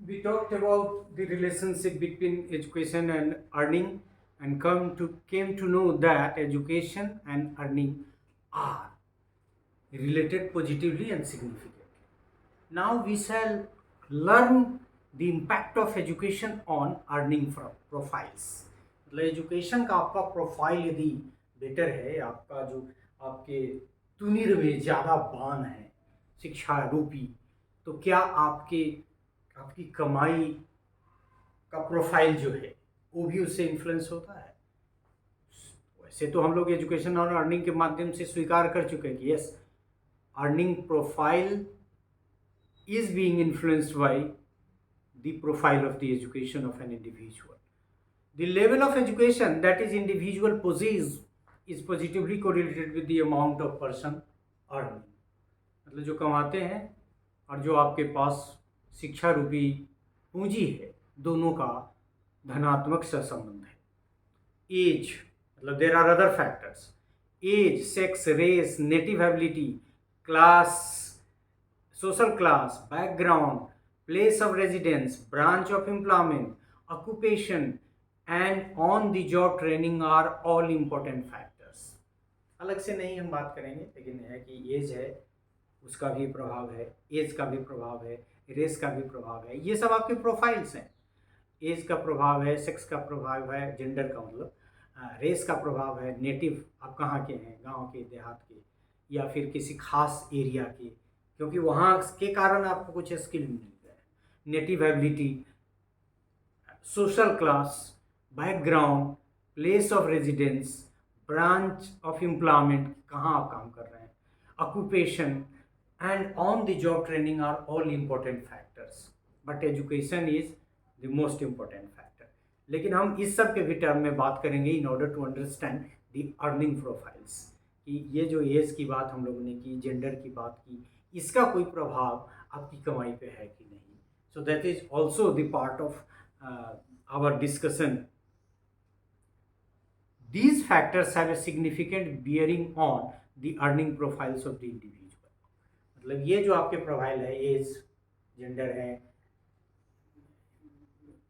We talked about the relationship between education and earning and came to know that education and earning are related positively and significantly. Now we shall learn the impact of education on earning profiles. मतलब education का आपका profile यदि better है, आपका जो आपके तुनीर में ज़्यादा बाण है शिक्षा रूपी, तो क्या आपकी कमाई का प्रोफाइल जो है वो भी उससे इन्फ्लुएंस होता है। वैसे तो हम लोग एजुकेशन और अर्निंग के माध्यम से स्वीकार कर चुके हैं कि yes, earning profile is being influenced by the profile of the education of an individual. The level of education that is individual possesses is positively correlated with the amount of person earning. मतलब जो कमाते हैं और जो आपके पास शिक्षा रूपी पूंजी है, दोनों का धनात्मक सहसंबंध है। एज, मतलब there are other factors, age, sex, race, native ability, class, social class, background, place of residence, branch of employment, occupation, and on-the-job training are all important factors. अलग से नहीं हम बात करेंगे, लेकिन है कि एज है, उसका भी प्रभाव है, एज का भी प्रभाव है, रेस का भी प्रभाव है, ये सब आपके प्रोफाइल्स हैं। एज का प्रभाव है, सेक्स का प्रभाव है, जेंडर का मतलब, रेस का प्रभाव है, नेटिव आप कहाँ के हैं, गांव के, देहात के, या फिर किसी खास एरिया के, क्योंकि वहाँ के कारण आपको कुछ स्किल मिल गया है। Native ability, social class, background, place of residence, branch of employment, कहाँ आप काम कर रहे हैं, occupation and on the job training are all important factors, but education is the most important factor. लेकिन हम इस सब के भी टर्म में बात करेंगे in order to understand the earning profiles, कि ये जो एज की बात हम लोगों ने की, जेंडर की बात की, इसका कोई प्रभाव आपकी कमाई पे है कि नहीं। So that is also the part of our discussion. These factors have a significant bearing on the earning profiles of the individual. मतलब ये जो आपके प्रोफाइल है, एज, जेंडर है,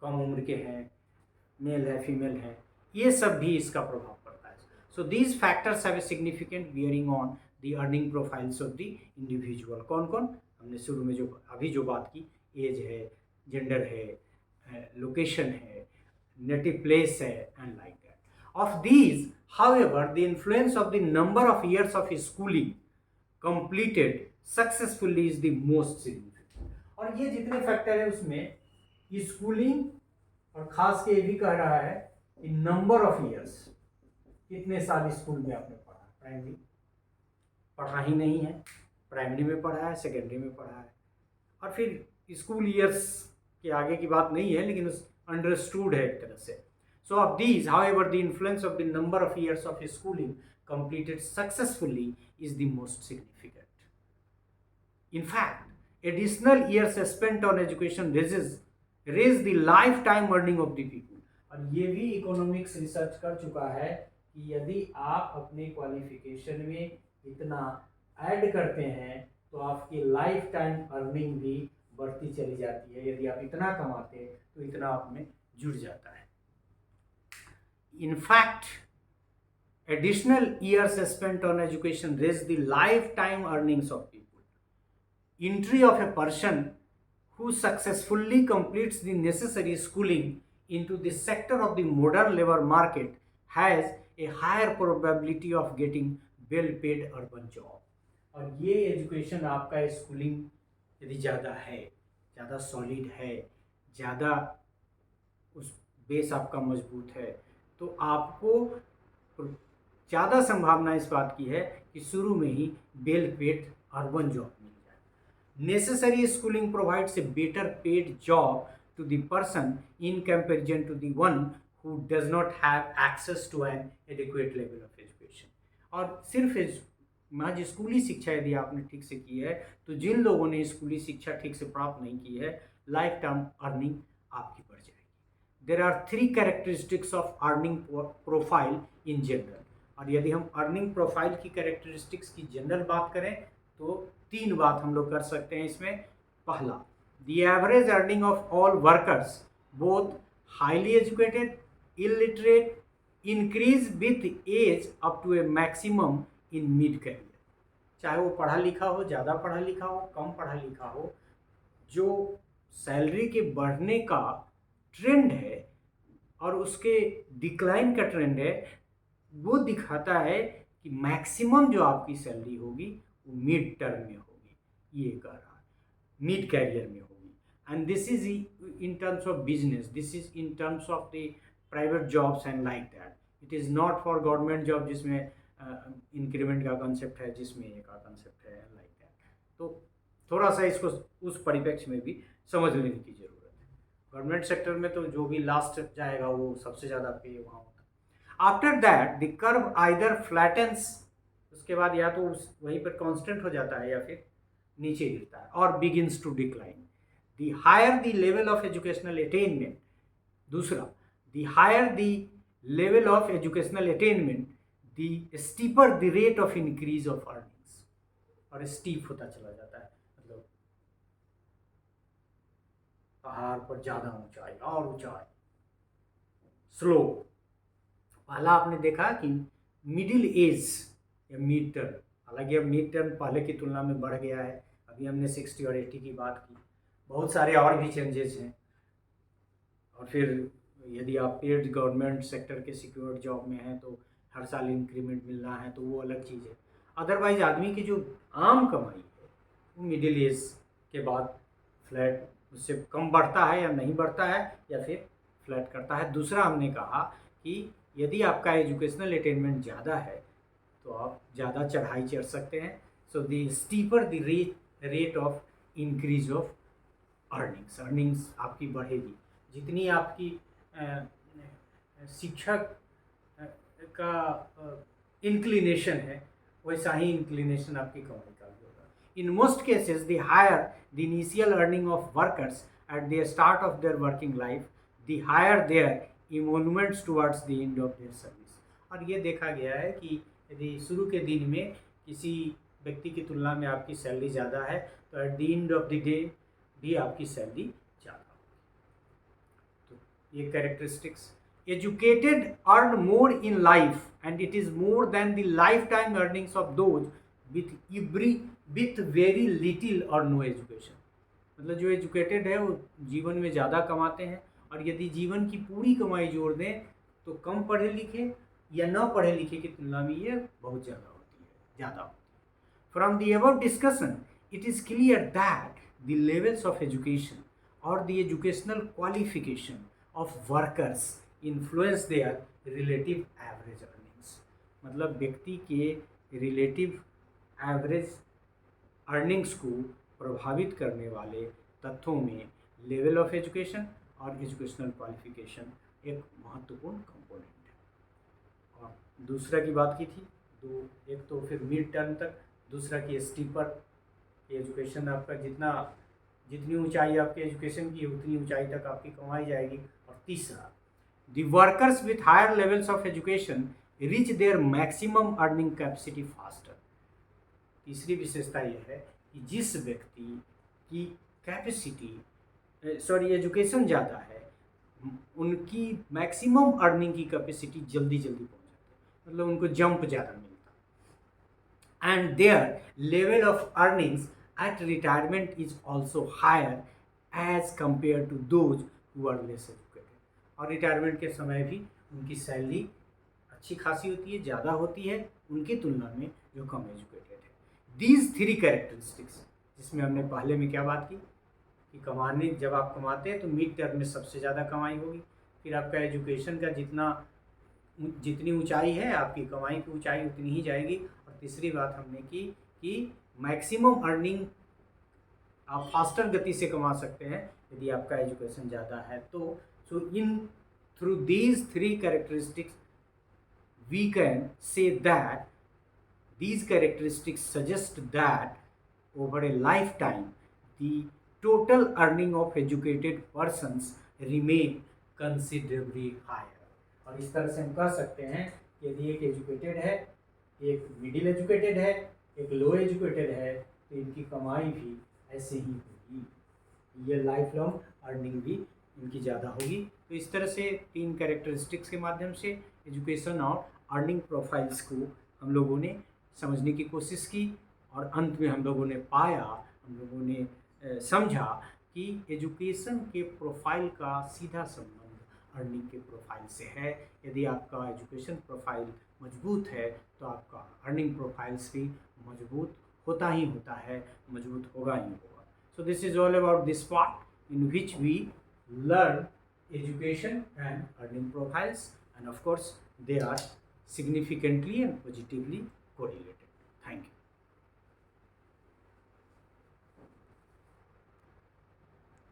कम उम्र के हैं, मेल है, फीमेल है, ये सब भी इसका प्रभाव पड़ता है। So these factors have a significant bearing on the earning profiles of the individual. कौन कौन, हमने शुरू में जो बात की, एज है, जेंडर है, लोकेशन है, नेटिव प्लेस है, and like that. Of these however the influence of the number of years of schooling completed successfully is the most significant. और ये जितने फैक्टर है उसमें स्कूलिंग, और खास के ये भी कह रहा है कि नंबर ऑफ ईयर्स, कितने साल स्कूल में आपने पढ़ा, प्राइमरी पढ़ा ही नहीं है, प्राइमरी में पढ़ा है, सेकेंडरी में पढ़ा है, और फिर स्कूल ईयर्स के आगे की बात नहीं है, लेकिन अंडरस्टूड है एक तरह से। सो of these however the influence of the number of years of schooling completed successfully is the most significant. In fact, additional years spent on education raise the lifetime earning of the people. और ये भी economics research कर चुका है कि यदि आप अपने क्वालिफिकेशन में इतना ऐड करते हैं तो आपकी लाइफ टाइम अर्निंग भी बढ़ती चली जाती है। यदि आप इतना कमाते हैं तो इतना आप में जुड़ जाता है। In fact, additional years spent on education raise the lifetime earnings of people. Entry of a person who successfully completes the necessary schooling into the sector of the modern labor market has a higher probability of getting well paid urban job. और ये education आपका schooling यदि ज़्यादा है, ज़्यादा solid है, ज़्यादा उस बेस आपका मजबूत है, तो आपको ज़्यादा संभावना इस बात की है कि शुरू में ही वेल पेड अर्बन जॉब मिल जाए। Necessary schooling provides a better paid job to the person in comparison to the one who does not have access to an adequate level of education. और सिर्फ महज स्कूली शिक्षा यदि आपने ठीक से की है, तो जिन लोगों ने स्कूली शिक्षा ठीक से प्राप्त नहीं की है, लाइफ टाइम अर्निंग आपकी बढ़ जाएगी। There are 3 characteristics of earning profile in general. और यदि हम अर्निंग प्रोफाइल की कैरेक्टरिस्टिक्स की जनरल बात करें तो 3 बात हम लोग कर सकते हैं इसमें। पहला, the average earning of all workers, both highly educated, illiterate, increase with age up to a maximum in mid career. चाहे वो पढ़ा लिखा हो, ज़्यादा पढ़ा लिखा हो, कम पढ़ा लिखा हो, जो सैलरी के बढ़ने का ट्रेंड है और उसके डिक्लाइन का ट्रेंड है, वो दिखाता है कि मैक्सिमम जो आपकी सैलरी होगी वो मिड टर्म में होगी, ये कह रहा है, मिड कैरियर में होगी. And this is in terms of business, this is in terms of the private jobs and like that. It is not for government job जिसमें इंक्रीमेंट का कंसेप्ट है, जिसमें ये का कंसेप्ट है लाइक दैट. तो थोड़ा सा इसको उस परिप्रेक्ष्य में भी समझ लेने की जरूरत है. गवर्नमेंट सेक्टर में तो जो भी लास्ट जाएगा वो सबसे ज़्यादा पे वहाँ होता है. After that the curve either flattens, उसके बाद या तो वहीं पर कांस्टेंट हो जाता है या फिर नीचे गिरता है, और begins to decline. The higher the level of educational attainment, दूसरा the higher the level of educational attainment, the steeper the rate of increase of earnings. और स्टीप होता चला जाता है, मतलब पहाड़ पर ज़्यादा ऊंचाई और ऊंचाई, स्लो. पहला आपने देखा कि मिडिल एज या मिड टर्म, हालांकि अब मिड टर्म पहले की तुलना में बढ़ गया है. अभी हमने 60 और 80 की बात की, बहुत सारे और भी चेंजेस हैं. और फिर यदि आप पेड गवर्नमेंट सेक्टर के सिक्योर्ड जॉब में हैं तो हर साल इंक्रीमेंट मिलना है, तो वो अलग चीज़ है. अदरवाइज आदमी की जो आम कमाई है वो मिडिल एज के बाद फ्लैट, उससे कम बढ़ता है या नहीं बढ़ता है या फिर फ्लैट करता है. दूसरा हमने कहा कि यदि आपका एजुकेशनल अटेनमेंट ज़्यादा है तो आप ज़्यादा चढ़ाई चढ़ सकते हैं. So the steeper the rate of increase of earnings आपकी बढ़ेगी. जितनी आपकी शिक्षक का इंक्लिनेशन है वैसा ही इंक्लिनेशन आपकी कमाई का भी होगा. In most cases the higher the initial earning of workers at the start of their working life, the higher their emoluments towards the end of their service. और ये देखा गया है कि यदि शुरू के दिन में किसी व्यक्ति की तुलना में आपकी सैलरी ज़्यादा है तो at the end of the day भी आपकी सैलरी ज़्यादा होगी. तो ये characteristics. Educated earn more in life and it is more than the lifetime earnings of those with very little or no education. मतलब जो एजुकेटेड है वो जीवन में ज़्यादा कमाते हैं, और यदि जीवन की पूरी कमाई जोड़ दें तो कम पढ़े लिखे या न पढ़े लिखे की तुलना में ये बहुत ज़्यादा होती है. From the above discussion, it is clear that the levels of education or the educational qualification of workers influence there relative average earnings. मतलब व्यक्ति के रिलेटिव एवरेज अर्निंग्स को प्रभावित करने वाले तत्वों में लेवल ऑफ एजुकेशन और एजुकेशनल क्वालिफिकेशन एक महत्वपूर्ण कंपोनेंट है. और दूसरा की बात की थी दो, एक तो फिर मिड टर्म तक, दूसरा की स्टीपर एजुकेशन, आपका जितनी ऊंचाई आपकी एजुकेशन की उतनी ऊंचाई तक आपकी कमाई जाएगी. और तीसरा The workers with higher levels of education reach their maximum earning capacity faster. तीसरी विशेषता यह है कि जिस व्यक्ति की एजुकेशन ज़्यादा है उनकी मैक्सिमम अर्निंग की कैपेसिटी जल्दी पहुंच जाती है, मतलब उनको जंप ज़्यादा मिलता है. And their level of earnings at retirement is also higher as compared to those who are less educated. और रिटायरमेंट के समय भी उनकी सैलरी अच्छी खासी होती है, ज़्यादा होती है उनकी तुलना में जो कम एजुकेटेड है. दीज थ्री कैरेक्टरिस्टिक्स, जिसमें हमने पहले में क्या बात की कि कमाने, जब आप कमाते हैं तो मिड टर्म में सबसे ज़्यादा कमाई होगी, फिर आपका एजुकेशन का जितनी ऊंचाई है आपकी कमाई की ऊंचाई उतनी ही जाएगी. और तीसरी बात हमने की कि मैक्सिमम अर्निंग आप फास्टर गति से कमा सकते हैं यदि आपका एजुकेशन ज़्यादा है तो. So through these three characteristics, we can say that these characteristics suggest that over a lifetime, the total earning of educated persons remain considerably higher. और इस तरह से हम कह सकते हैं कि यदि एक एजुकेटेड है, एक मिडिल एजुकेटेड है, एक लो एजुकेटेड है, तो इनकी कमाई भी ऐसे ही होगी. ये लाइफ लॉन्ग अर्निंग भी इनकी ज़्यादा होगी। तो इस तरह से 3 कैरेक्टरिस्टिक्स के माध्यम से एजुकेशन और अर्निंग प्रोफाइल्स को हम लोगों ने समझने की कोशिश की, और अंत में हम लोगों ने पाया, हम लोगों ने समझा कि एजुकेशन के प्रोफाइल का सीधा संबंध अर्निंग के प्रोफाइल से है। यदि आपका एजुकेशन प्रोफाइल मजबूत है तो आपका अर्निंग प्रोफाइल्स भी मजबूत होता ही होता है, मजबूत होगा ही होगा। So this is all about this part in which we learn education and earning profiles, and of course they are significantly and positively correlated.